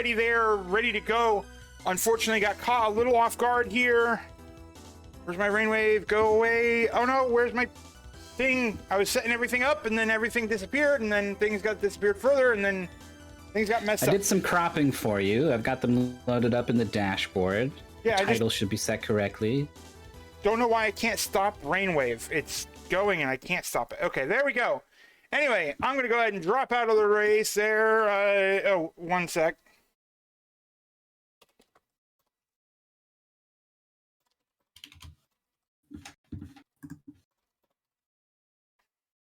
already there, ready to go. Unfortunately, got caught a little off guard here. Where's my rain wave? Go away. Oh no, where's my thing? I was setting everything up, and then everything disappeared, and then things got disappeared further, and then things got messed up. I did some cropping for you. I've got them loaded up in the dashboard. Yeah, the title should be set correctly. Don't know why I can't stop Rainwave. It's going and I can't stop it. Okay, there we go. Anyway, I'm going to go ahead and drop out of the race there. Oh, one sec.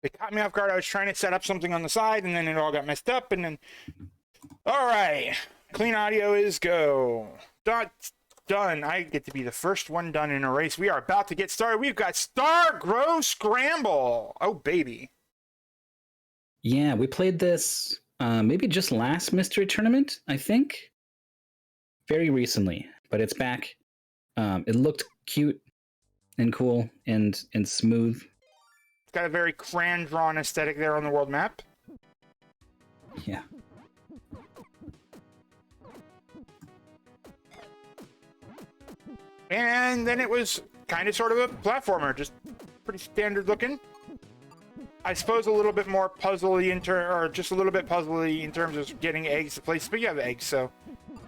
It caught me off guard. I was trying to set up something on the side, and then it all got messed up, and then... All right. Clean audio is go. Done. I get to be the first one done in a race. We are about to get started. We've got Stargroove Scramble. Oh, baby. Yeah, we played this maybe just last mystery tournament, I think. Very recently, but it's back. It looked cute and cool and smooth. It's got a very crayon-drawn aesthetic there on the world map. Yeah. And then it was kind of sort of a platformer, just pretty standard looking. I suppose a little bit more puzzly or just a little bit puzzly in terms of getting eggs to place, but you have eggs, so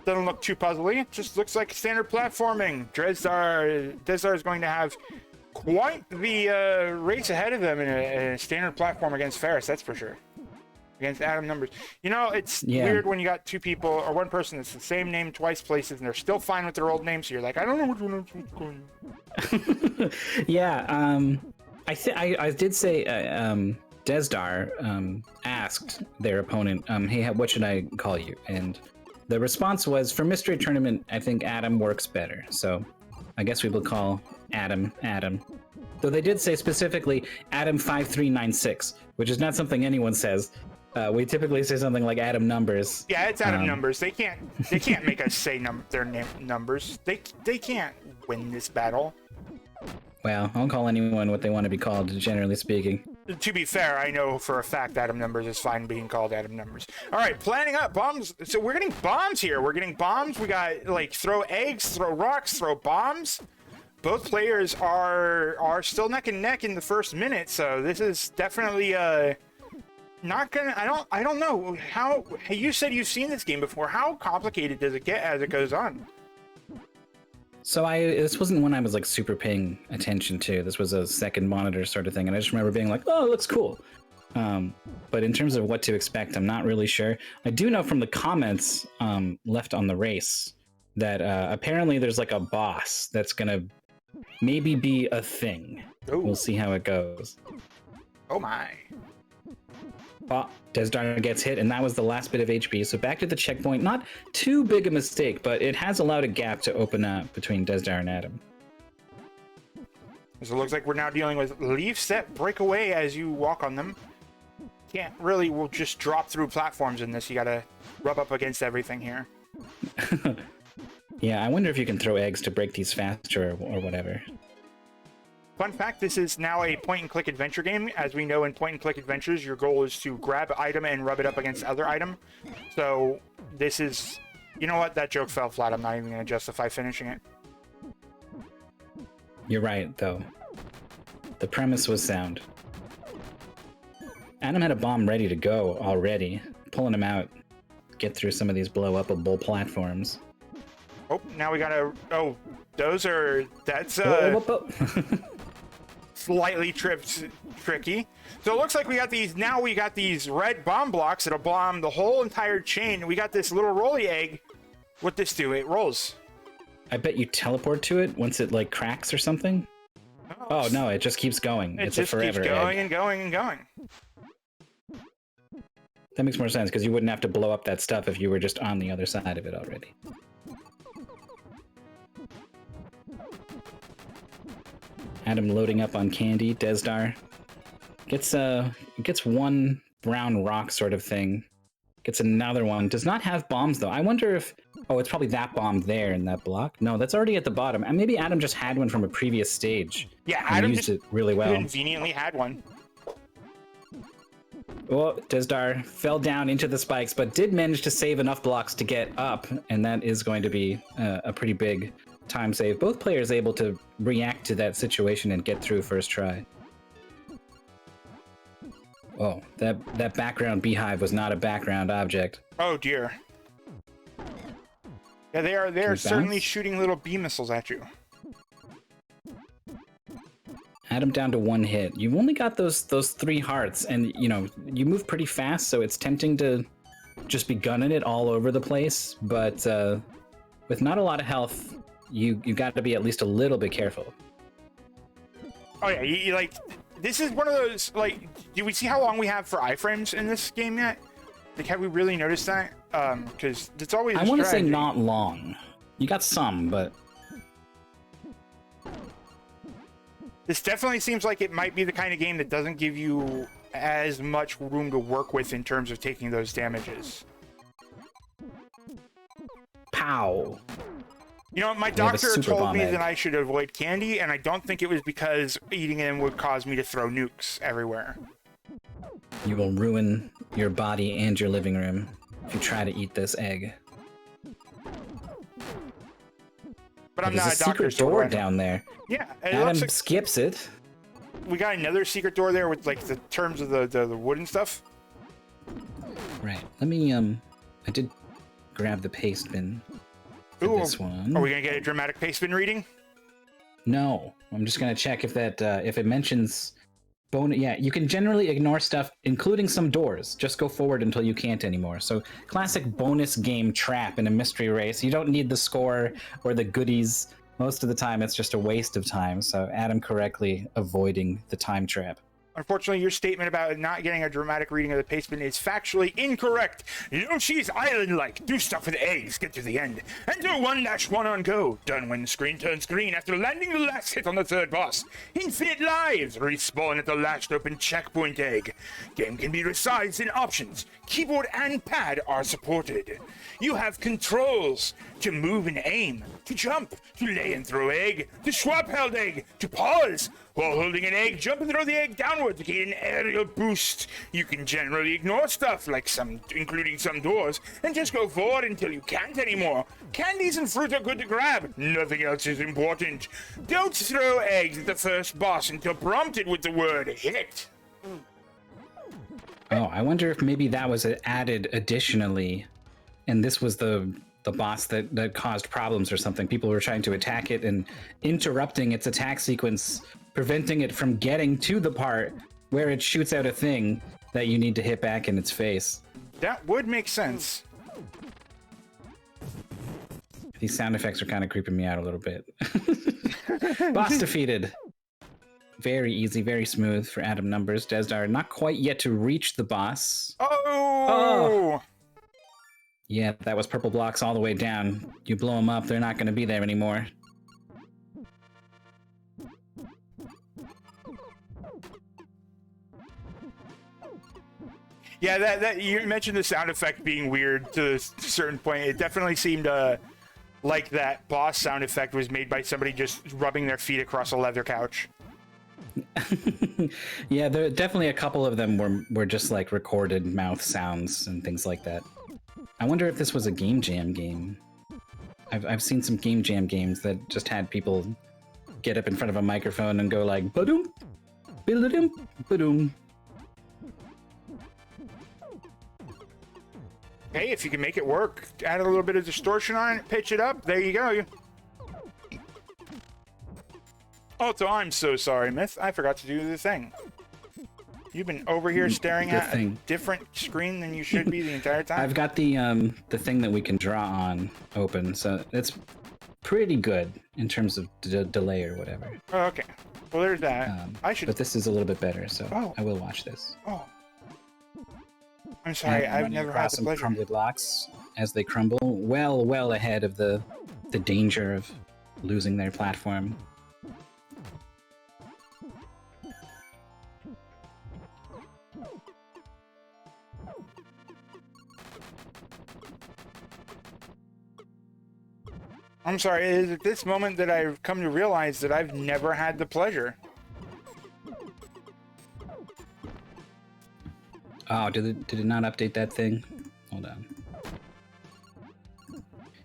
doesn't look too puzzly. It just looks like standard platforming. Desdar is going to have quite the race ahead of them in a standard platform against Ferris, that's for sure. Against Adam numbers. You know, it's weird when you got two people or one person that's the same name twice places and they're still fine with their old names. So you're like, I don't know which one I'm going on. Yeah, I did say Desdar asked their opponent, hey, what should I call you? And the response was, for mystery tournament, I think Adam works better. So I guess we will call Adam. Though they did say specifically Adam5396, which is not something anyone says. We typically say something like Adam numbers. Yeah, it's Adam numbers. They can't make us say their numbers. They can't win this battle. Well, I'll call anyone what they want to be called, generally speaking. To be fair, I know for a fact Adam numbers is fine being called Adam numbers. All right, planning up bombs. So we're getting bombs here. We're getting bombs. We got like throw eggs, throw rocks, throw bombs. Both players are still neck and neck in the first minute, so this is definitely not gonna. I don't know how. You said you've seen this game before. How complicated does it get as it goes on? So this wasn't one I was like super paying attention to. This was a second monitor sort of thing, and I just remember being like, "Oh, it looks cool." But in terms of what to expect, I'm not really sure. I do know from the comments left on the race that apparently there's like a boss that's gonna maybe be a thing. Ooh. We'll see how it goes. Oh my. Oh, Desdar gets hit, and that was the last bit of HP. So back to the checkpoint. Not too big a mistake, but it has allowed a gap to open up between Desdar and Adam. So it looks like we're now dealing with leave, set, break away as you walk on them. Can't really, we'll just drop through platforms in this. You gotta rub up against everything here. Yeah, I wonder if you can throw eggs to break these faster or whatever. Fun fact, this is now a point-and-click adventure game. As we know in point-and-click adventures, your goal is to grab an item and rub it up against other item. So this is... You know what? That joke fell flat. I'm not even going to justify finishing it. You're right, though. The premise was sound. Adam had a bomb ready to go already. Pulling him out. Get through some of these blow-upable platforms. Oh, now we gotta... Oh, those are... That's, slightly tricky. So it looks like we got these... Now we got these red bomb blocks that'll bomb the whole entire chain. We got this little rolly egg. What this do? It rolls. I bet you teleport to it once it, like, cracks or something? Oh, no, it just keeps going. It's just a forever keeps going egg. And going and going. That makes more sense, because you wouldn't have to blow up that stuff if you were just on the other side of it already. Adam loading up on candy. Desdar gets one brown rock sort of thing. Gets another one. Does not have bombs, though. I wonder if... Oh, it's probably that bomb there in that block. No, that's already at the bottom. And maybe Adam just had one from a previous stage. Yeah, and Adam used it really well. Conveniently had one. Well, Desdar fell down into the spikes, but did manage to save enough blocks to get up, and that is going to be a pretty big time save. Both players able to react to that situation and get through first try. Oh, that background beehive was not a background object. Oh dear. Yeah, they are certainly bounce? shooting little bee missiles at you. Adam down to 1 hit. You've only got those 3 hearts, and you know you move pretty fast, so it's tempting to just be gunning it all over the place. But with not a lot of health, you got to be at least a little bit careful. Oh yeah, you like this is one of those like. Do we see how long we have for iframes in this game yet? Like, have we really noticed that? Because it's always. I want to say not long. You got some, but. This definitely seems like it might be the kind of game that doesn't give you as much room to work with in terms of taking those damages. Pow. You know, my doctor told me that I should avoid candy, and I don't think it was because eating them would cause me to throw nukes everywhere. You will ruin your body and your living room if you try to eat this egg. But I'm not a doctor. There's a secret door down there. Yeah, Adam skips it. We got another secret door there with like the terms of the wood and stuff. Right. Let me I did grab the paste bin for this one. Are we gonna get a dramatic paste bin reading? No, I'm just gonna check if that if it mentions bonus. Yeah, you can generally ignore stuff, including some doors. Just go forward until you can't anymore. So classic bonus game trap in a mystery race. You don't need the score or the goodies. Most of the time, it's just a waste of time. So Adam correctly avoiding the time trap. Unfortunately, your statement about not getting a dramatic reading of the paste bin is factually incorrect. Yoshi's Island-like. Do stuff with eggs. Get to the end. Enter 1-1 on go. Done when the screen turns green after landing the last hit on the third boss. Infinite lives. Respawn at the last open checkpoint egg. Game can be resized in options. Keyboard and pad are supported. You have controls to move and aim, to jump, to lay and throw egg, to swap held egg, to pause. While holding an egg, jump and throw the egg downward to gain an aerial boost. You can generally ignore stuff like including some doors, and just go forward until you can't anymore. Candies and fruit are good to grab. Nothing else is important. Don't throw eggs at the first boss until prompted with the word hit. Oh, I wonder if maybe that was added additionally, and this was the boss that caused problems or something. People were trying to attack it and interrupting its attack sequence, preventing it from getting to the part where it shoots out a thing that you need to hit back in its face. That would make sense. These sound effects are kind of creeping me out a little bit. Boss defeated. Very easy, very smooth for Adam numbers. Desdar not quite yet to reach the boss. Oh! Yeah, that was purple blocks all the way down. You blow them up, they're not going to be there anymore. Yeah, that you mentioned the sound effect being weird to a certain point. It definitely seemed like that boss sound effect was made by somebody just rubbing their feet across a leather couch. Yeah, there definitely a couple of them were just like recorded mouth sounds and things like that. I wonder if this was a game jam game. I've seen some game jam games that just had people get up in front of a microphone and go like ba-doom, ba-doom, ba-doom. Hey, if you can make it work, add a little bit of distortion on it, pitch it up, there you go. Also, I'm so sorry, Myth. I forgot to do the thing. You've been over here staring at a different screen than you should be the entire time. I've got the thing that we can draw on open, so it's pretty good in terms of delay or whatever. Oh, okay. Well, there's that. But this is a little bit better, so I will watch this. Oh. I'm sorry, I've never had the pleasure. Crumbly blocks as they crumble, well ahead of the danger of losing their platform. I'm sorry, it is at this moment that I've come to realize that I've never had the pleasure. Oh, did it not update that thing? Hold on.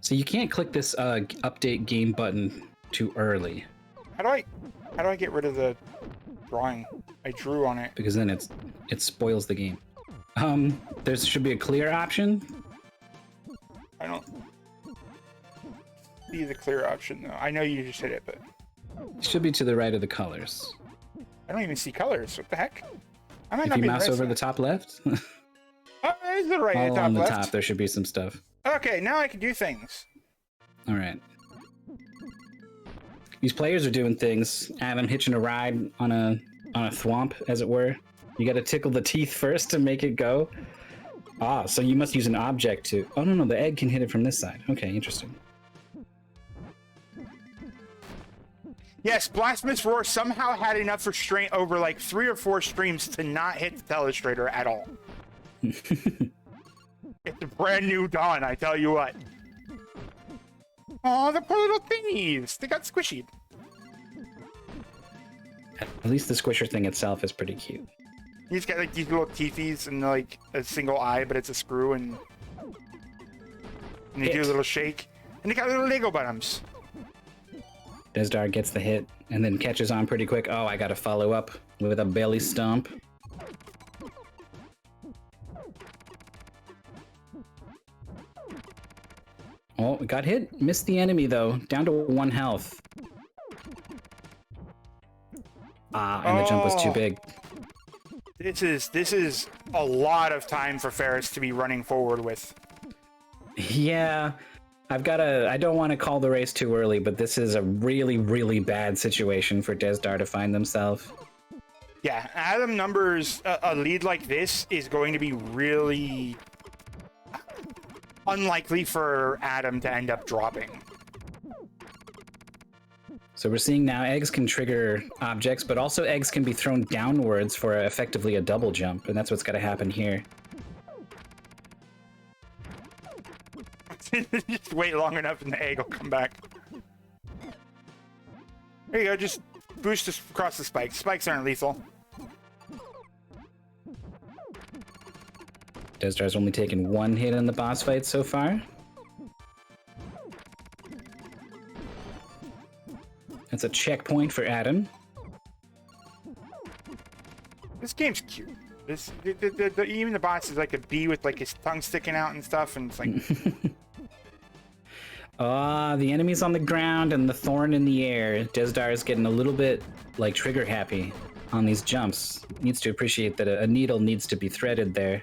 So you can't click this update game button too early. How do I get rid of the drawing I drew on it? Because then it spoils the game. There should be a clear option. I don't see the clear option though. I know you just hit it, but It should be to the right of the colors. I don't even see colors. What the heck? I might If not you be mouse right over side. the top left, Oh, is it right at all the top on the left? top, there should be some stuff. Okay, now I can do things. All right. These players are doing things. Adam hitching a ride on a thwomp, as it were. You got to tickle the teeth first to make it go. Ah, so you must use an object to. Oh no, the egg can hit it from this side. Okay, interesting. Yes, Blasphemous Roar somehow had enough restraint over like 3 or 4 streams to not hit the Telestrator at all. It's a brand new dawn, I tell you what. Oh, the poor little thingies. They got squishy. At least the squisher thing itself is pretty cute. He's got like these little teethies and like a single eye, but it's a screw, and they do a little shake. And they got little Lego bottoms. Desdar gets the hit and then catches on pretty quick. Oh, I gotta follow up with a belly stomp. Oh, got hit. Missed the enemy though. Down to 1 health. Ah, and the jump was too big. This is a lot of time for Ferris to be running forward with. Yeah, I don't want to call the race too early, but this is a really, really bad situation for Desdar to find themselves. Yeah, Adam numbers a lead like this is going to be really unlikely for Adam to end up dropping. So we're seeing now eggs can trigger objects, but also eggs can be thrown downwards for effectively a double jump, and that's what's got to happen here. Just wait long enough and the egg will come back. There you go, just boost us across the spikes. Spikes aren't lethal. Desdar's only taken 1 hit in the boss fight so far. That's a checkpoint for Adam. This game's cute. Even the boss is like a bee with like his tongue sticking out and stuff, and it's like The enemy's on the ground and the thorn in the air. Desdar is getting a little bit like trigger happy on these jumps. Needs to appreciate that a needle needs to be threaded there.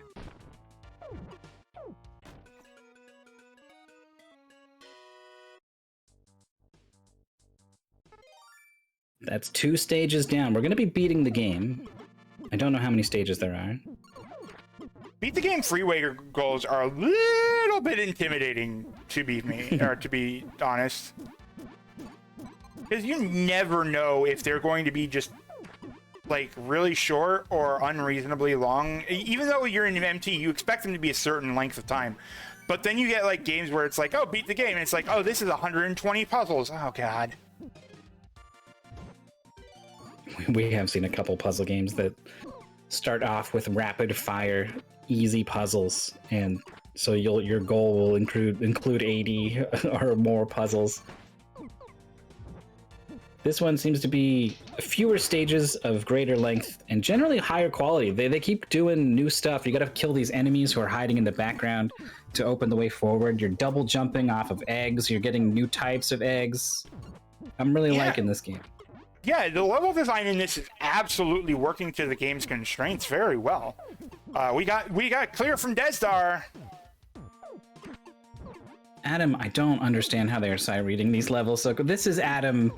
That's 2 stages down. We're going to be beating the game. I don't know how many stages there are. beat the game freeway goals are a little bit intimidating to be honest. Because you never know if they're going to be just like really short or unreasonably long. Even though you're in MT, you expect them to be a certain length of time. But then you get like games where it's like, oh, beat the game. And it's like, oh, this is 120 puzzles. Oh, God. We have seen a couple puzzle games that start off with rapid fire, easy puzzles. And so your goal will include 80 or more puzzles. This one seems to be fewer stages of greater length and generally higher quality. They keep doing new stuff. You got to kill these enemies who are hiding in the background to open the way forward. You're double jumping off of eggs. You're getting new types of eggs. I'm really liking this game. Yeah, the level design in this is absolutely working to the game's constraints very well. We got clear from Desdar. Adam, I don't understand how they are sight reading these levels. So this is Adam.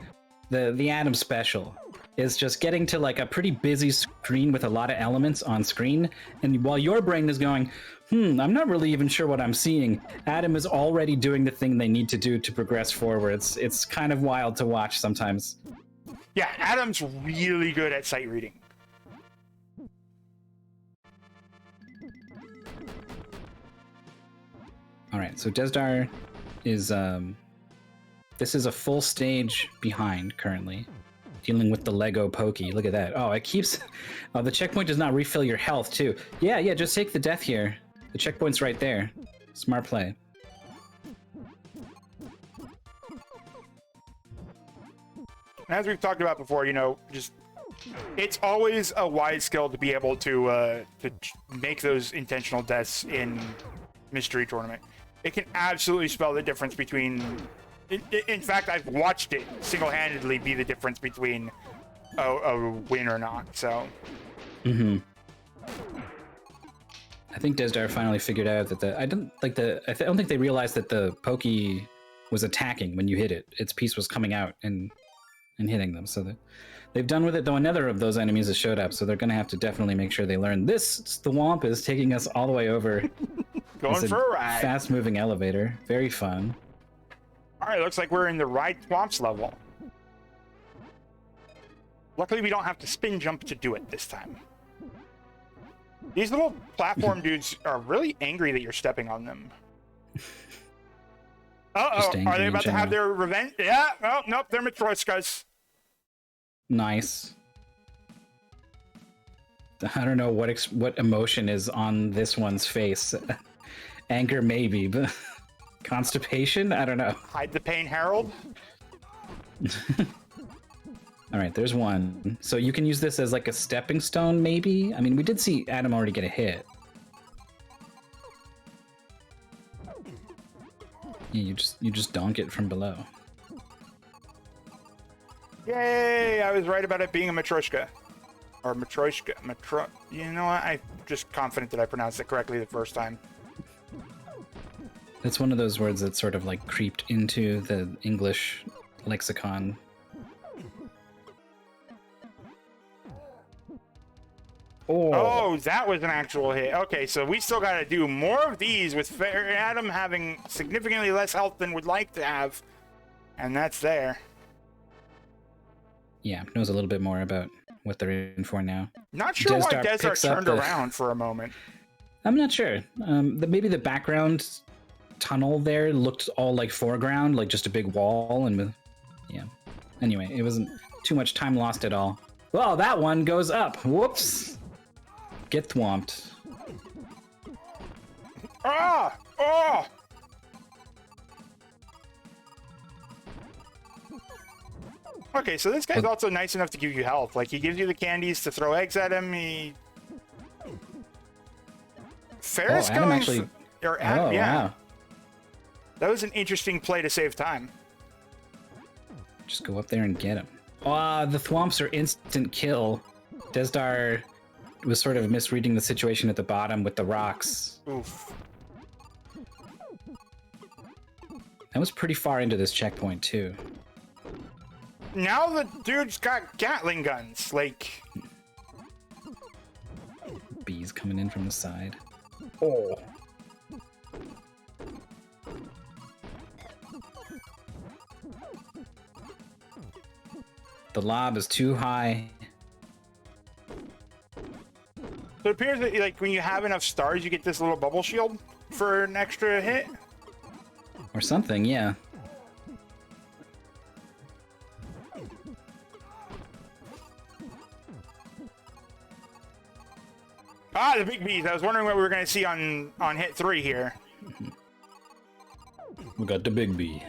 The Adam special is just getting to like a pretty busy screen with a lot of elements on screen. And while your brain is going, I'm not really even sure what I'm seeing, Adam is already doing the thing they need to do to progress forwards. It's kind of wild to watch sometimes. Yeah, Adam's really good at sight reading. All right, so Desdar is... this is a full stage behind currently. dealing with the Lego Pokey. Look at that. Oh, it keeps... Oh, the checkpoint does not refill your health, too. Yeah, just take the death here. The checkpoint's right there. Smart play. As we've talked about before, you know, just it's always a wise skill to be able to make those intentional deaths in Mystery Tournament. It can absolutely spell the difference between... In fact, I've watched it single-handedly be the difference between a win or not, so... Mm-hmm. I think Desdar finally figured out that I don't think they realized that the Pokey was attacking when you hit it. Its piece was coming out and hitting them, so they've done with it, though another of those enemies has showed up, so they're going to have to definitely make sure they learn. This Thwomp is taking us all the way over. Going for a ride. Fast-moving elevator. Very fun. All right, looks like we're in the Ride Thwomps level. Luckily, we don't have to spin jump to do it this time. These little platform dudes are really angry that you're stepping on them. Uh-oh, are they about to have their revenge? Yeah, oh, nope, they're Matryoshkas. Nice. I don't know what emotion is on this one's face. Anger, maybe, but constipation? I don't know. Hide the pain, Harold. All right, there's one. So you can use this as like a stepping stone, maybe? I mean, we did see Adam already get a hit. Yeah, you just donk it from below. Yay! I was right about it being a Matryoshka. Or Matryoshka. You know what? I'm just confident that I pronounced it correctly the first time. It's one of those words that sort of like creeped into the English lexicon. Oh, that was an actual hit. Okay, so we still got to do more of these with Adam having significantly less health than we'd like to have. And that's there. Yeah, knows a little bit more about what they're in for now. Not sure why Desdar turned around for a moment. I'm not sure. Maybe the background tunnel there looked all like foreground, like just a big wall, and yeah. Anyway, it wasn't too much time lost at all. Well, that one goes up. Whoops. Get thwomped. Ah! Oh! Okay, so this guy's also nice enough to give you health. Like, he gives you the candies to throw eggs at him. Ferris Adam goes... actually... yeah. Wow. That was an interesting play to save time. Just go up there and get him. The thwomps are instant kill. Desdar was sort of misreading the situation at the bottom with the rocks. Oof. That was pretty far into this checkpoint, too. Now the dude's got Gatling guns, like... Bees coming in from the side. Oh. The lob is too high. So it appears that, like, when you have enough stars, you get this little bubble shield for an extra hit. Or something, yeah. Ah, the big bees. I was wondering what we were going to see on hit 3 here. We got the big bee.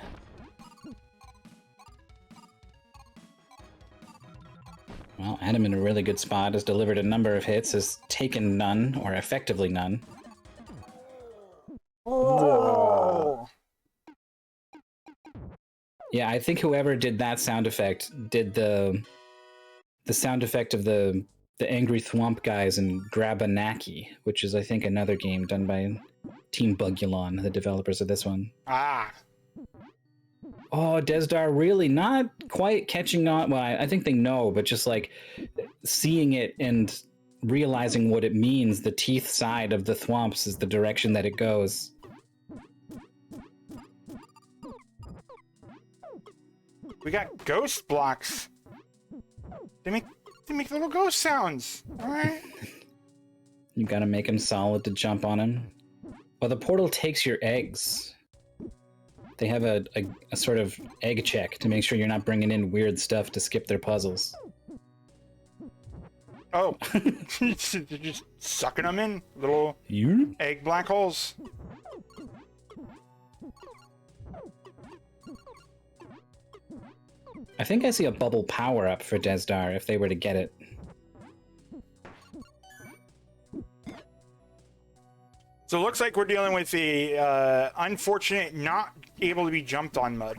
Well, Adam in a really good spot has delivered a number of hits, has taken none, or effectively none. Oh. Yeah, I think whoever did that sound effect did the sound effect of the angry thwomp guys in Grabanaki, which is, I think, another game done by Team Bugulon, the developers of this one. Ah. Oh, Desdar really not quite catching on. Well, I think they know, but just like seeing it and realizing what it means, the teeth side of the thwomps is the direction that it goes. We got ghost blocks. They make little ghost sounds. All right. You gotta make him solid to jump on him. Well, the portal takes your eggs. They have a sort of egg check to make sure you're not bringing in weird stuff to skip their puzzles. Oh, they're just sucking them in, little egg black holes. I think I see a bubble power-up for Desdar if they were to get it. So it looks like we're dealing with the unfortunate not able to be jumped on mud.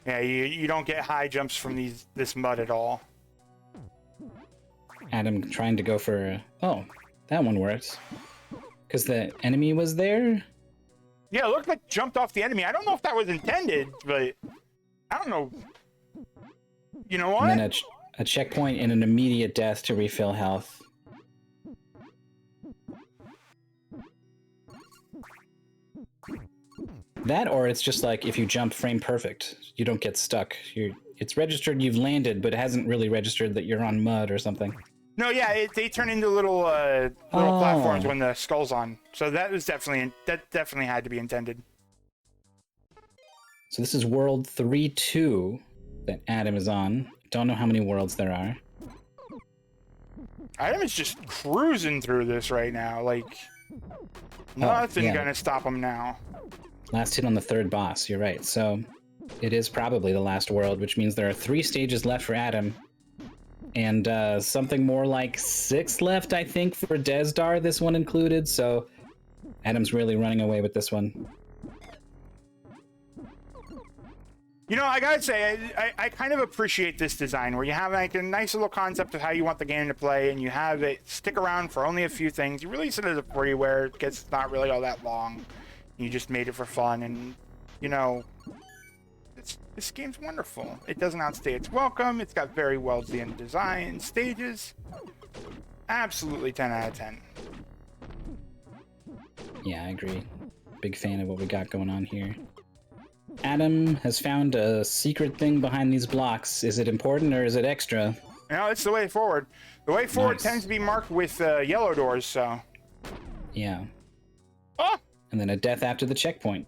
Yeah, you don't get high jumps from this mud at all. Adam trying to go for... Oh, that one worked. Because the enemy was there? Yeah, it looked like jumped off the enemy. I don't know if that was intended, but I don't know. You know what? And then a checkpoint and an immediate death to refill health. That, or it's just like if you jump frame perfect, you don't get stuck. It's registered you've landed, but it hasn't really registered that you're on mud or something. No, yeah, they turn into little platforms when the skull's on. So that definitely had to be intended. So this is world 3-2 that Adam is on. Don't know how many worlds there are. Adam is just cruising through this right now. Like, nothing gonna stop him now. Last hit on the third boss, you're right. So it is probably the last world, which means there are 3 stages left for Adam. And something more like 6 left, I think, for Desdar, this one included. So Adam's really running away with this one. You know, I gotta say, I kind of appreciate this design where you have like a nice little concept of how you want the game to play, and you have it stick around for only a few things. You release it as a freeware because it's not really all that long. You just made it for fun, and you know, this game's wonderful. It doesn't outstay its welcome. It's got very well designed design, stages. Absolutely 10 out of 10. Yeah, I agree. Big fan of what we got going on here. Adam has found a secret thing behind these blocks. Is it important or is it extra? No, it's the way forward. The way forward Nice. tends to be marked with yellow doors, so. Yeah. Oh! And then a death after the checkpoint.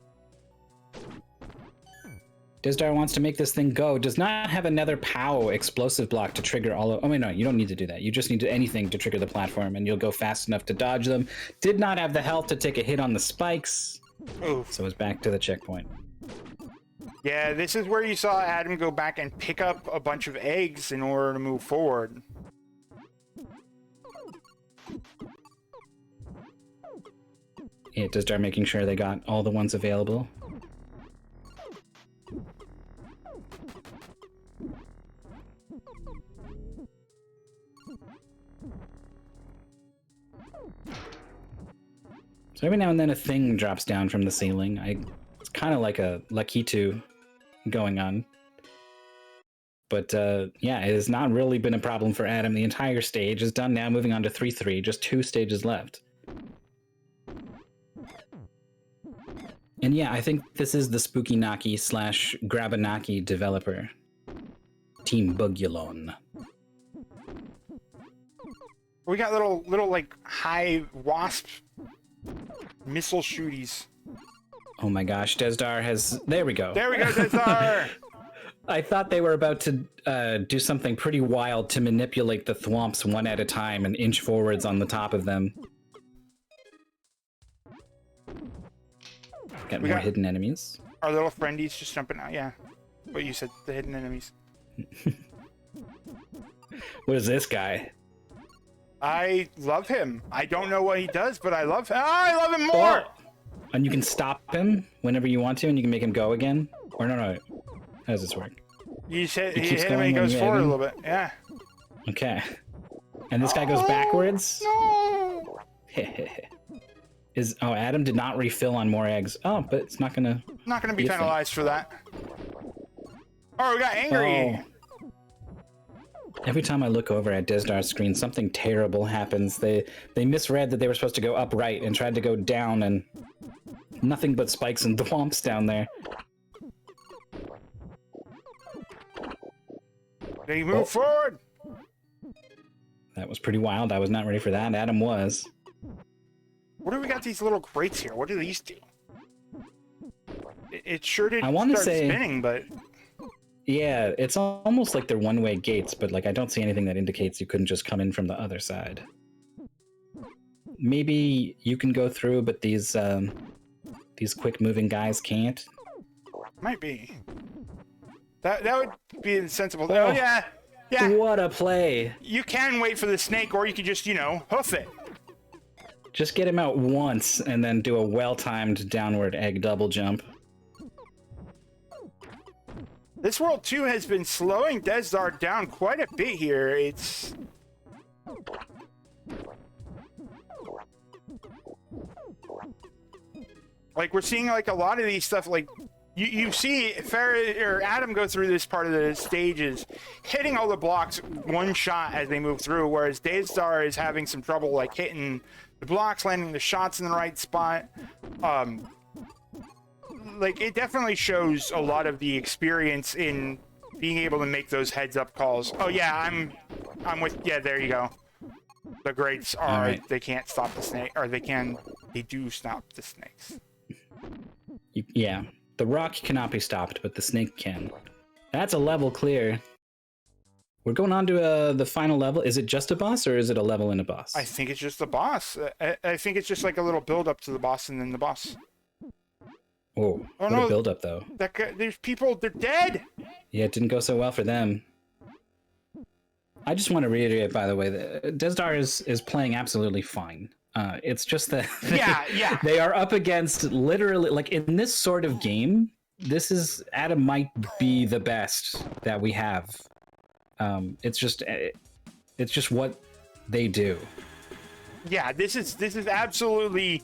Desdar wants to make this thing go. Does not have another POW explosive block to trigger all of... Oh, wait, no, you don't need to do that. You just need to anything to trigger the platform, and you'll go fast enough to dodge them. Did not have the health to take a hit on the spikes. Oof. So it's back to the checkpoint. Yeah, this is where you saw Adam go back and pick up a bunch of eggs in order to move forward. Yeah, Desdar making sure they got all the ones available. So every now and then a thing drops down from the ceiling. It's kind of like a Lakitu going on. But yeah, it has not really been a problem for Adam. The entire stage is done now, moving on to 3-3, just 2 stages left. And yeah, I think this is the Spooky Naki / Grabanaki developer. Team Bugulon. We got little like high wasp missile shooties. Oh my gosh, Desdar has... There we go. There we go, Desdar! I thought they were about to do something pretty wild to manipulate the thwomps one at a time and inch forwards on the top of them. Got more hidden enemies. Our little friendies just jumping out, yeah. What you said, the hidden enemies. What is this guy? I love him. I don't know what he does, but I love him. Oh, I love him more! Oh. And you can stop him whenever you want to, and you can make him go again? Or no. How does this work? You hit him and he goes forward a little bit, yeah. Okay. And this guy goes backwards? No! Adam did not refill on more eggs. Oh, but it's not gonna... Not gonna be penalized for that. Oh, we got angry! Oh. Every time I look over at Desdar's screen, something terrible happens. They misread that they were supposed to go upright and tried to go down, and nothing but spikes and thwomps down there. They move forward! That was pretty wild. I was not ready for that. Adam was. What do we got these little crates here? What do these do? It sure did I want to start say spinning, but yeah, it's almost like they're one-way gates, but like I don't see anything that indicates you couldn't just come in from the other side. Maybe you can go through, but these quick-moving guys can't. might be. That would be sensible. Oh. Oh yeah, yeah. What a play! You can wait for the snake, or you could just, you know, hoof it. Just get him out once, and then do a well-timed downward egg double jump. This world too has been slowing Desdar down quite a bit here. It's like we're seeing like a lot of these stuff. Like you see Farrah or Adam go through this part of the stages, hitting all the blocks one shot as they move through, whereas Desdar is having some trouble like hitting the blocks, landing the shots in the right spot. Like it definitely shows a lot of the experience in being able to make those heads-up calls. Oh yeah, I'm with. Yeah, there you go. The greats are right. They can't stop the snake, or they do stop the snakes. Yeah, the rock cannot be stopped, but the snake can. That's a level clear. We're going on to the final level. Is it just a boss, or is it a level in a boss? I think it's just the boss. I think it's just like a little build-up to the boss, and then the boss. Oh, what no, a build-up, though. That guy, there's people. They're dead. Yeah, it didn't go so well for them. I just want to reiterate, by the way, that Desdar is playing absolutely fine. It's just that Yeah. they are up against literally, like in this sort of game, Adam might be the best that we have. It's just what they do. Yeah, this is absolutely.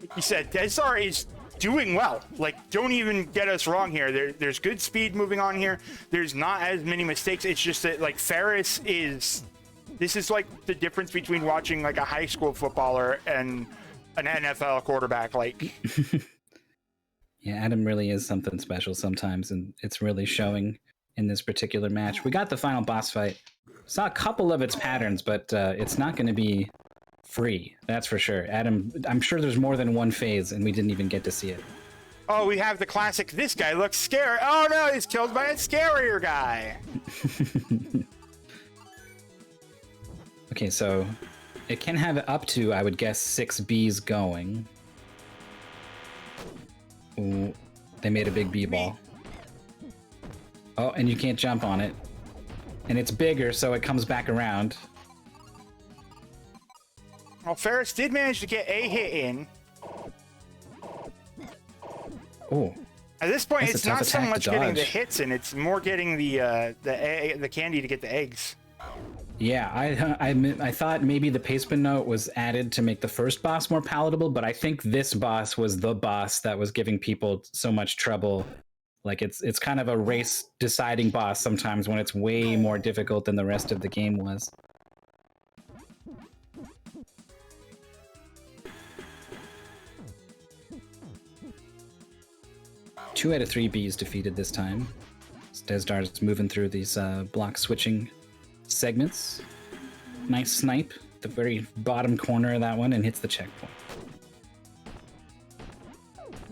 Like you said, Desdar is doing well. Like, don't even get us wrong here. There's good speed moving on here. There's not as many mistakes. It's just that like Ferris is. This is like the difference between watching like a high school footballer and an NFL quarterback. Like, yeah, Adam really is something special sometimes, and it's really showing in this particular match. We got the final boss fight. Saw a couple of its patterns, but it's not going to be free, that's for sure. Adam, I'm sure there's more than one phase, and we didn't even get to see it. oh, we have the classic. This guy looks scary. Oh no, he's killed by a scarier guy. Okay, so it can have up to, I would guess, 6 bees going. Ooh, they made a big bee ball. Oh, and you can't jump on it. And it's bigger, so it comes back around. Well, Ferris did manage to get a hit in. Oh. At this point, That's a it's tough not so attack to much getting the dodge. hits in; it's more getting the candy to get the eggs. Yeah, I thought maybe the pastebin note was added to make the first boss more palatable, but I think this boss was the boss that was giving people so much trouble. Like it's kind of a race deciding boss sometimes when it's way more difficult than the rest of the game was. Two out of 3 bees defeated this time. Desdar is moving through these block switching segments. Nice snipe, the very bottom corner of that one, and hits the checkpoint.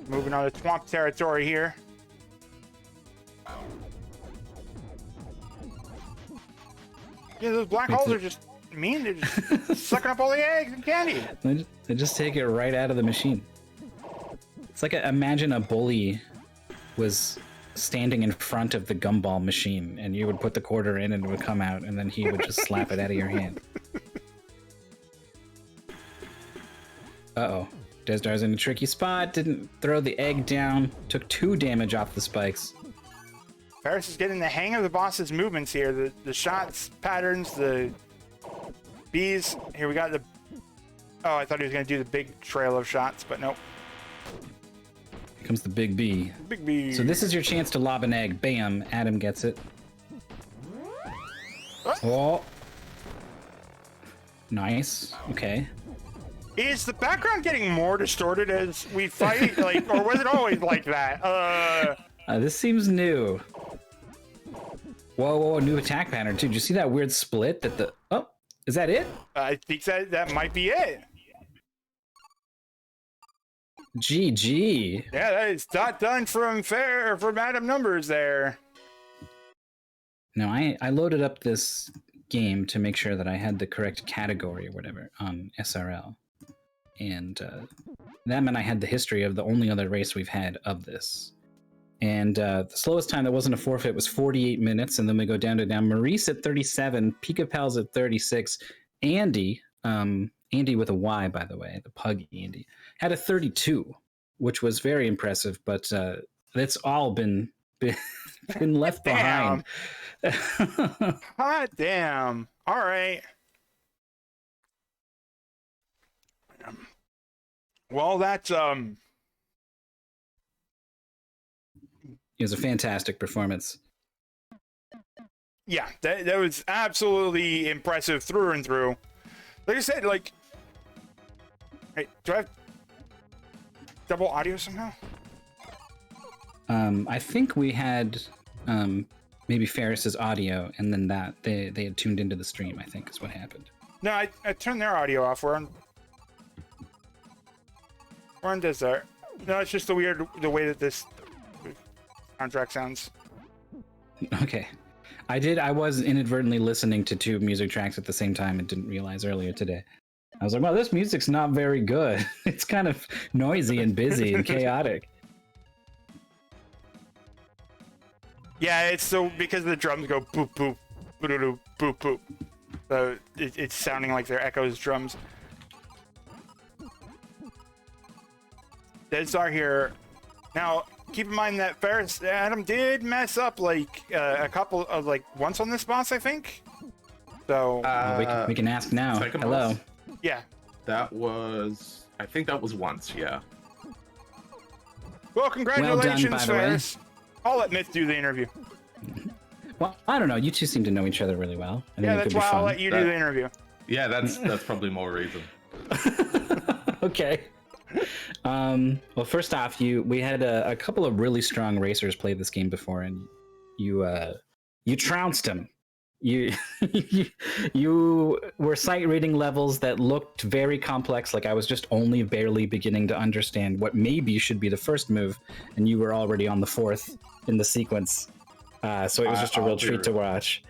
Moving on to swamp territory here. Yeah, those black holes are just mean. They're just sucking up all the eggs and candy. They just take it right out of the machine. It's like imagine a bully was standing in front of the gumball machine, and you would put the quarter in and it would come out, and then he would just slap it out of your hand. Uh-oh. Desdar's in a tricky spot, didn't throw the egg down, took 2 damage off the spikes. Ferris is getting the hang of the boss's movements here. The shots, patterns, the bees. Here we got the... Oh, I thought he was going to do the big trail of shots, but nope. Here comes the big bee. Big bee. So this is your chance to lob an egg. Bam, Adam gets it. Oh. Nice. Okay. Is the background getting more distorted as we fight? Like, or was it always like that? This seems new. Whoa, new attack pattern too. Did you see that weird split that the... Oh, is that it? I think that might be it. GG. Yeah, that is not done from Adam Numbers there. No, I loaded up this game to make sure that I had the correct category or whatever on SRL. And that meant I had the history of the only other race we've had of this. And the slowest time that wasn't a forfeit was 48 minutes. And then we go down to now Maurice at 37, Pika Pals at 36, Andy, Andy with a Y, by the way, the pug Andy, had a 32, which was very impressive, but it's all been left behind. Hot damn. All right. Well, that's It was a fantastic performance. Yeah, that was absolutely impressive through and through. Like I said, like, hey, do I have double audio somehow? I think we had maybe Ferris's audio, and then that they had tuned into the stream, I think is what happened. No, I turned their audio off. We're on Desdar. No, it's just the way that this contract sounds. Okay. I was inadvertently listening to two music tracks at the same time and didn't realize earlier today. I was like, well, this music's not very good. It's kind of noisy and busy and chaotic. Yeah, it's so because the drums go boop boop boop boop boop. So it's sounding like they're Echo's drums. Desdar here. Now, keep in mind that Adam did mess up like a couple of once on this boss, I think. So we can ask now. Hello. Boss? Yeah. I think that was once, yeah. Well, congratulations, well done, by the way. Ferris. I'll let Myth do the interview. Well, I don't know. You two seem to know each other really well. I Yeah, think it that's could be why I'll fun. let you do the interview. Yeah, that's probably more reason. Okay. Well, first off, we had a couple of really strong racers play this game before, and you trounced them. You were sight reading levels that looked very complex. Like I was just only barely beginning to understand what maybe should be the first move, and you were already on the fourth in the sequence. So it was just a real treat to watch.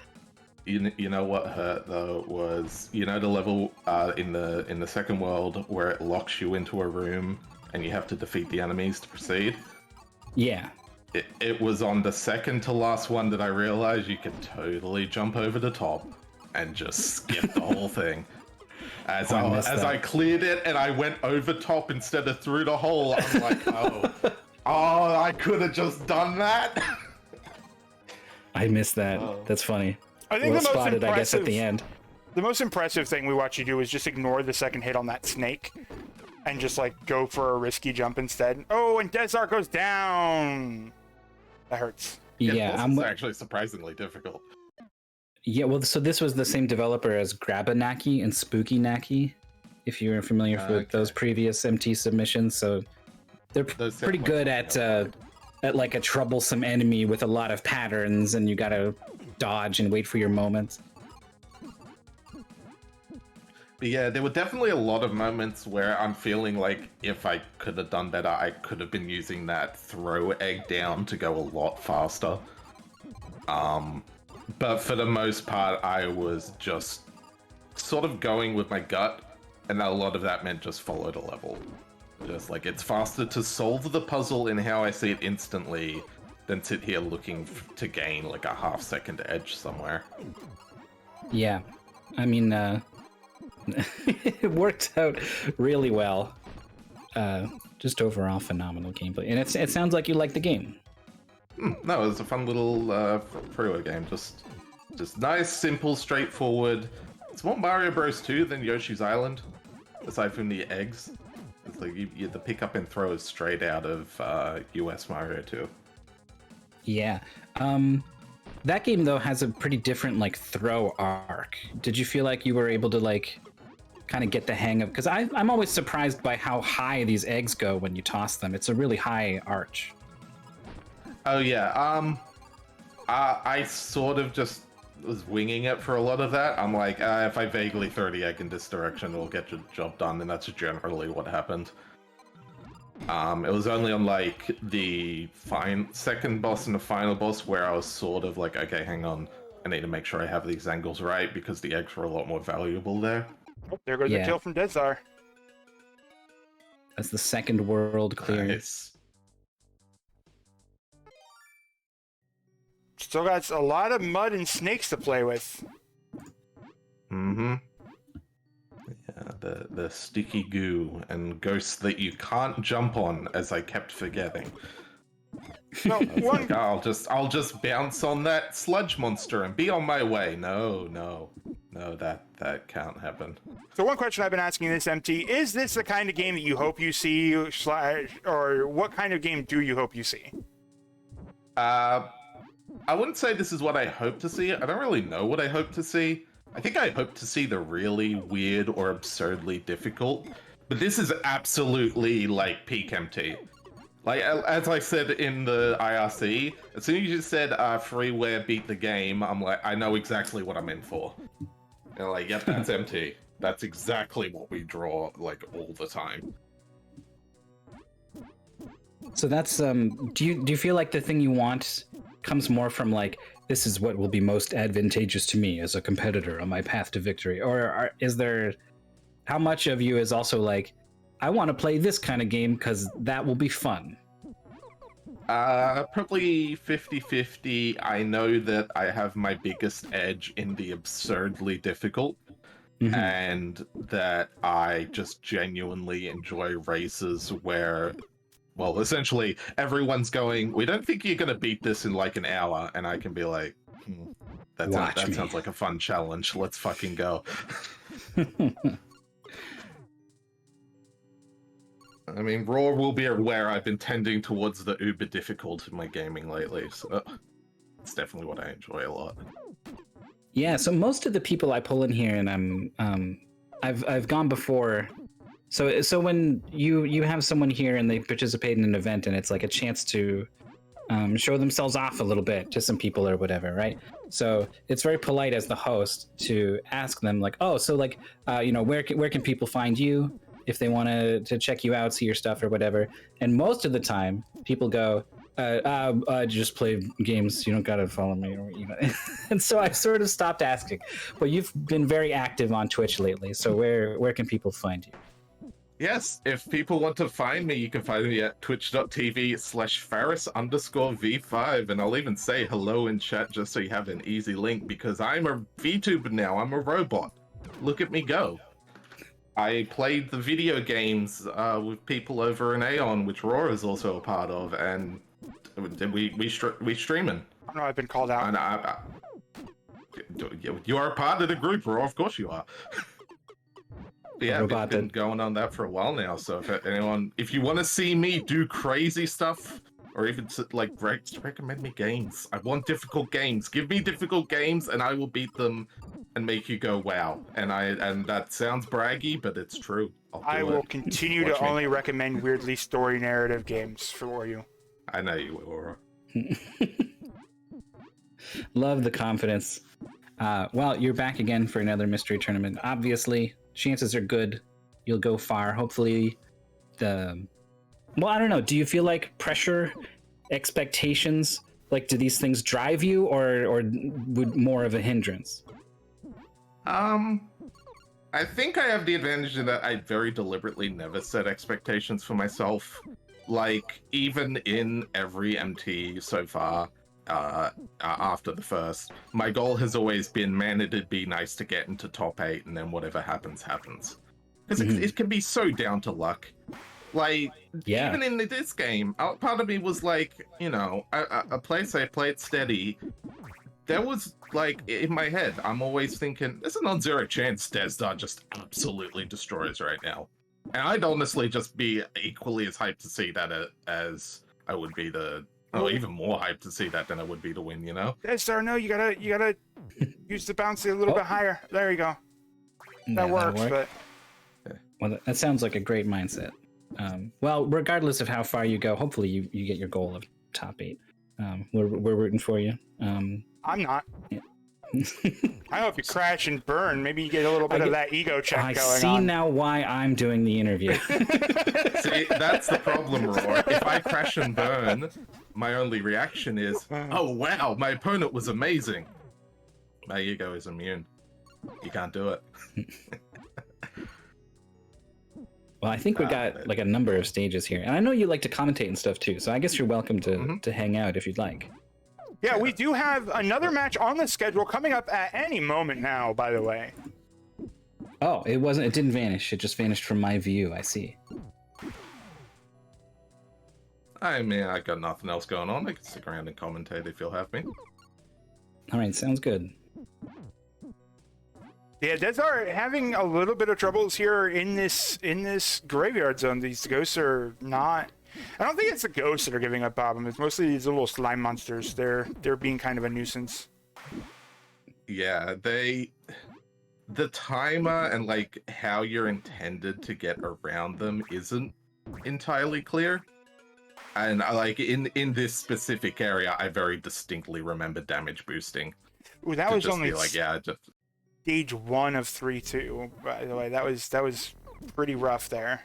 You know what hurt though was the level in the second world where it locks you into a room and you have to defeat the enemies to proceed. Yeah. It was on the second to last one that I realized you could totally jump over the top and just skip the whole thing. As I cleared it and I went over top instead of through the hole, I'm like, oh, I could have just done that. I missed that. That's funny. I think well the most spotted, impressive, I guess, at the end. The most impressive thing we watch you do is just ignore the second hit on that snake and just go for a risky jump instead. Oh, and Desdar goes down. That hurts. Yeah, it's actually surprisingly difficult. Yeah, well, so this was the same developer as Grabanaki and Spooky Naki, if you're familiar with those previous MT submissions. So they're pretty good at like a troublesome enemy with a lot of patterns, and you gotta dodge and wait for your moments. But yeah, there were definitely a lot of moments where I'm feeling like if I could have done better, I could have been using that throw egg down to go a lot faster. But for the most part, I was just sort of going with my gut, and a lot of that meant just follow the level. Just it's faster to solve the puzzle in how I see it instantly than sit here looking to gain a half-second edge somewhere. Yeah, I mean, it worked out really well. Just overall phenomenal gameplay, and it sounds like you like the game. No, it was a fun little freeway game. Just nice, simple, straightforward. It's more Mario Bros. 2 than Yoshi's Island, aside from the eggs. It's the pick up and throw is straight out of US Mario 2. Yeah. That game though has a pretty different throw arc. Did you feel like you were able to kind of get the hang of? Because I'm always surprised by how high these eggs go when you toss them. It's a really high arch. Oh yeah. I sort of just was winging it for a lot of that. I'm like, if I vaguely throw the egg in this direction, it'll get the job done, and that's generally what happened. It was only on like the second boss and the final boss where I was sort of like, okay, hang on, I need to make sure I have these angles right because the eggs were a lot more valuable there. Oh, there goes the Yeah. kill from Desdar. That's the second world clear. Nice. Still got a lot of mud and snakes to play with. Mm-hmm. Yeah, the sticky goo and ghosts that you can't jump on, as I kept forgetting. So It's one like, I'll just bounce on that sludge monster and be on my way. No, that can't happen. So one question I've been asking this MT, is this the kind of game that you hope you see, or what kind of game do you hope you see? I wouldn't say this is what I hope to see. I don't really know what I hope to see. I think I hope to see the really weird or absurdly difficult, but this is absolutely like peak MT. Like, as I said in the IRC, as soon as you said freeware beat the game, I'm like, I know exactly what I'm in for. And like, yep, that's MT. That's exactly what we draw, like, all the time. So that's do you feel like the thing you want comes more from like, this is what will be most advantageous to me as a competitor on my path to victory, or is there, how much of you is also like, I want to play this kind of game because that will be fun? Probably 50-50. I know that I have my biggest edge in the absurdly difficult, and that I just genuinely enjoy races where, well, essentially everyone's going, we don't think you're going to beat this in like an hour, and I can be like, that sounds like a fun challenge. Let's fucking go. I mean, Raw will be aware I've been tending towards the uber difficult in my gaming lately, so it's definitely what I enjoy a lot. Yeah, so most of the people I pull in here, and I've gone before. So when you have someone here and they participate in an event, and it's like a chance to show themselves off a little bit to some people or whatever, right? So it's very polite as the host to ask them like, oh, so like, where can people find you if they want to check you out, see your stuff or whatever? And most of the time, people go, I just play games. You don't gotta follow me, or And so I sort of stopped asking. But you've been very active on Twitch lately. So where can people find you? Yes, if people want to find me, you can find me at twitch.tv/Ferris_V5, and I'll even say hello in chat just so you have an easy link, because I'm a VTuber now. I'm a robot. Look at me go. I played the video games with people over in Aeon, which Raw is also a part of, and we streaming. I know I've been called out. And you are a part of the group, Raw. Of course you are. Yeah, I've been going on that for a while now. So if you want to see me do crazy stuff, or even to, like, recommend me games. I want difficult games. Give me difficult games, and I will beat them and make you go wow. And that sounds braggy, but it's true. I will continue to only recommend weirdly story narrative games for you. I know you will, Aura. Love the confidence. Well, you're back again for another mystery tournament. Obviously, chances are good you'll go far. Hopefully, I don't know. Do you feel like pressure, expectations, like, do these things drive you, or would more of a hindrance? I think I have the advantage in that I very deliberately never set expectations for myself. Like, even in every MT so far, after the first, my goal has always been, man, it'd be nice to get into top 8, and then whatever happens, happens. Because it can be so down to luck. Like, even in this game, part of me was like, a play safe, play it steady. There was, like, in my head, I'm always thinking, there's a non-zero chance Desdar just absolutely destroys right now. And I'd honestly just be equally as hyped to see that as I would be even more hyped to see that than I would be to win, Desdar, no, you gotta use the bounce a little bit higher. There you go. That works, but... Well, that sounds like a great mindset. Well, regardless of how far you go, hopefully you get your goal of top 8. We're rooting for you. I'm not. I hope you crash and burn. Maybe you get a little bit of that ego check I going on. see now why I'm doing the interview. See, that's the problem, Roar. If I crash and burn, my only reaction is, oh wow, my opponent was amazing. My ego is immune. You can't do it. Well, I think we got like a number of stages here, and I know you like to commentate and stuff too. So I guess you're welcome to hang out if you'd like. Yeah, we do have another match on the schedule coming up at any moment now, by the way. Oh, it didn't vanish. It just vanished from my view. I see. I mean, I got nothing else going on. I can stick around and commentate if you'll have me. All right, sounds good. Yeah, Desdar having a little bit of troubles here in this graveyard zone. These ghosts are not. I don't think it's the ghosts that are giving up problem. It's mostly these little slime monsters. They're being kind of a nuisance. Yeah, the timer and like how you're intended to get around them isn't entirely clear. And like in this specific area, I very distinctly remember damage boosting. Ooh, that was just only be like, yeah, just stage 1 of 3 too. By the way, that was pretty rough there.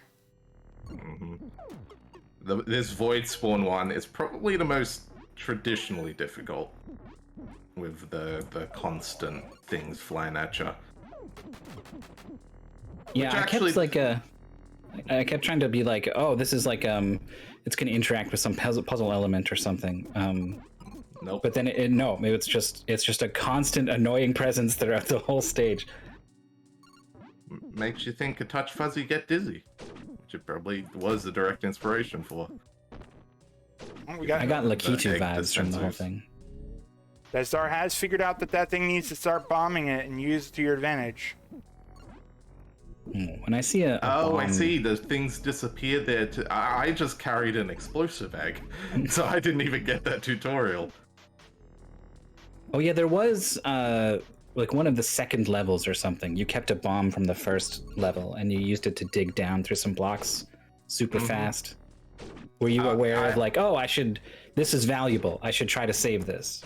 This void spawn one is probably the most traditionally difficult, with the constant things flying at you. Yeah, I kept trying to be like, oh, this is like it's gonna interact with some puzzle element or something. Nope. But then it's just a constant annoying presence throughout the whole stage. Makes you think a touch fuzzy get dizzy, which it probably was the direct inspiration for. I got Lakitu egg vibes from the whole dispensers. thing. Desdar has figured out that thing needs to start bombing it and use it to your advantage. When I see a Oh, I bomb- see. The things disappeared there. I just carried an explosive egg, so I didn't even get that tutorial. Oh yeah, there was like one of the second levels or something. You kept a bomb from the first level and you used it to dig down through some blocks super fast. Were you aware of like, oh, this is valuable. I should try to save this.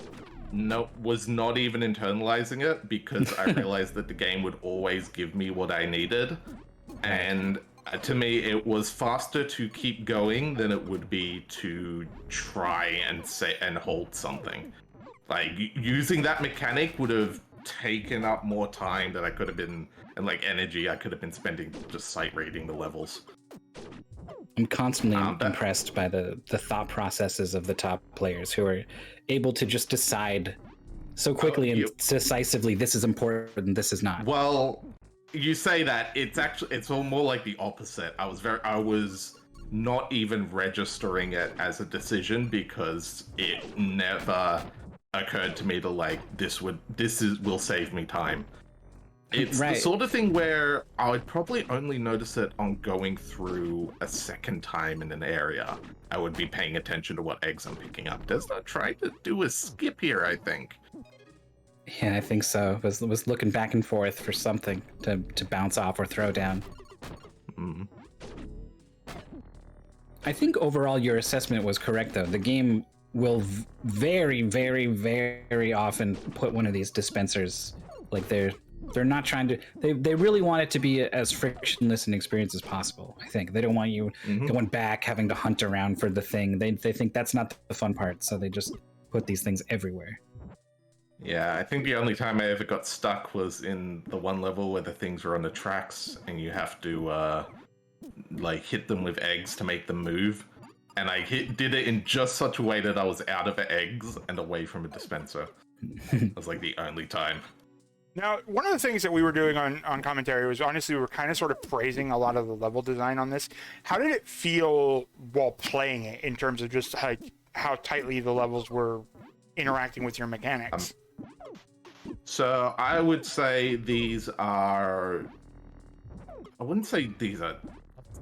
Nope, was not even internalizing it because I realized that the game would always give me what I needed. And to me, it was faster to keep going than it would be to try and hold something. Like, using that mechanic would have taken up more time that I could have been, and like energy I could have been spending just sight reading the levels. I'm constantly impressed by the thought processes of the top players who are able to just decide so quickly and decisively, this is important, this is not. Well, you say that, it's all more like the opposite. I was not even registering it as a decision because it never occurred to me to like, will save me time. It's the sort of thing where I would probably only notice it on going through a second time in an area. I would be paying attention to what eggs I'm picking up. Desdar tried to do a skip here, I think. Yeah, I think so. Was looking back and forth for something to bounce off or throw down. I think overall your assessment was correct, though. The game will very, very, very often put one of these dispensers, like they're not trying to. They really want it to be as frictionless an experience as possible. I think they don't want you going back, having to hunt around for the thing. They think that's not the fun part, so they just put these things everywhere. Yeah, I think the only time I ever got stuck was in the one level where the things are on the tracks and you have to like hit them with eggs to make them move. And I did it in just such a way that I was out of eggs and away from a dispenser. It was like the only time. Now, one of the things that we were doing on commentary was honestly we were kind of sort of praising a lot of the level design on this. How did it feel while playing it in terms of just how tightly the levels were interacting with your mechanics? So I would say these are, I wouldn't say these are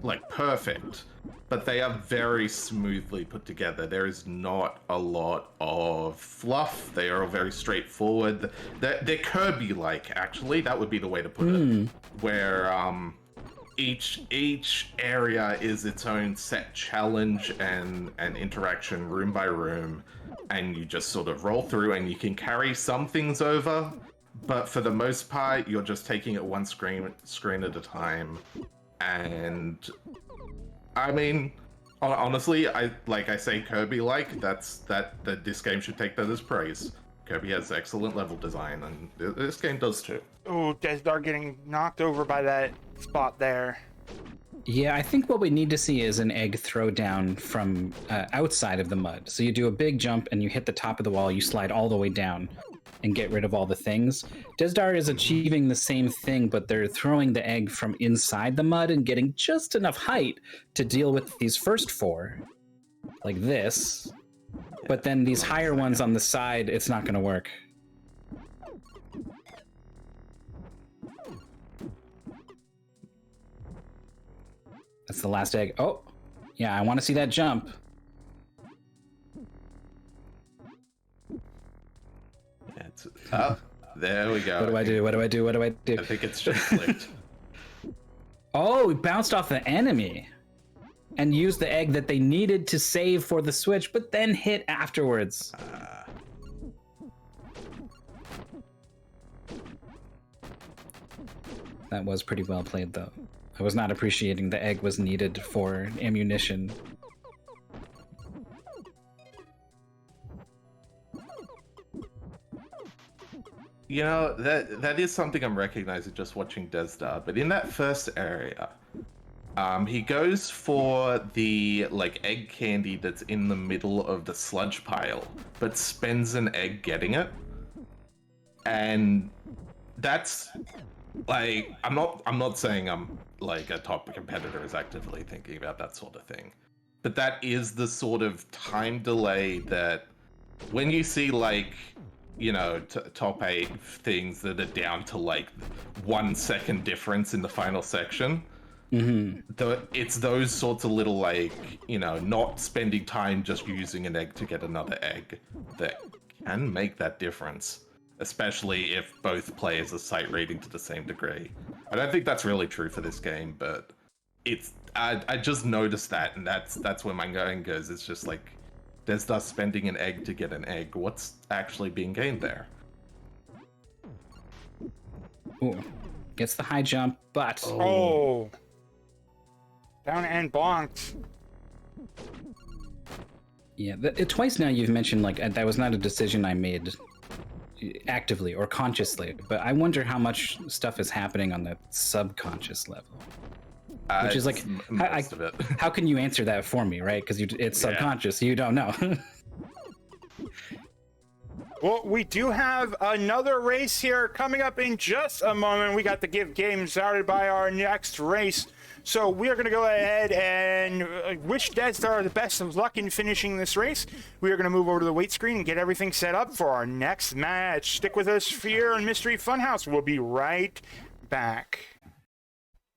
like perfect, but they are very smoothly put together. There is not a lot of fluff. They are all very straightforward. They're Kirby-like, actually. That would be the way to put it. Where each area is its own set challenge and interaction room by room, and you just sort of roll through, and you can carry some things over, but for the most part, you're just taking it one screen at a time. And I mean, honestly, I say Kirby this game should take that as praise. Kirby has excellent level design, and this game does too. Oh, Desdar getting knocked over by that spot there. Yeah, I think what we need to see is an egg throw down from outside of the mud. So you do a big jump and you hit the top of the wall, you slide all the way down and get rid of all the things. Desdar is achieving the same thing, but they're throwing the egg from inside the mud and getting just enough height to deal with these first four, like this. But then these higher ones on the side, it's not going to work. That's the last egg. Oh, yeah, I want to see that jump. There we go. What do I do? What do I do? What do I do? I think it's just clicked. Oh, we bounced off the enemy and used the egg that they needed to save for the switch, but then hit afterwards. That was pretty well played, though. I was not appreciating the egg was needed for ammunition. You know, that is something I'm recognizing just watching Desdar, but in that first area, he goes for the egg candy that's in the middle of the sludge pile, but spends an egg getting it. And that's I'm not saying I'm a top competitor is actively thinking about that sort of thing, but that is the sort of time delay that when you see top 8 things that are down to 1 second difference in the final section. Mm-hmm. It's those sorts of little not spending time just using an egg to get another egg that can make that difference, especially if both players are sight reading to the same degree. I don't think that's really true for this game, but I just noticed that, and that's where my going goes. It's just Desdar spending an egg to get an egg. What's actually being gained there? Ooh, gets the high jump, but... Oh. Down and bonked. Yeah, twice now you've mentioned that was not a decision I made actively or consciously, but I wonder how much stuff is happening on the subconscious level. Which is most of it. How can you answer that for me, right? Because it's subconscious, you don't know. Well, we do have another race here coming up in just a moment. We got to give game started by our next race. So we are going to go ahead and wish Desdar the best of luck in finishing this race. We are going to move over to the wait screen and get everything set up for our next match. Stick with us here on Mystery Funhouse. We'll be right back.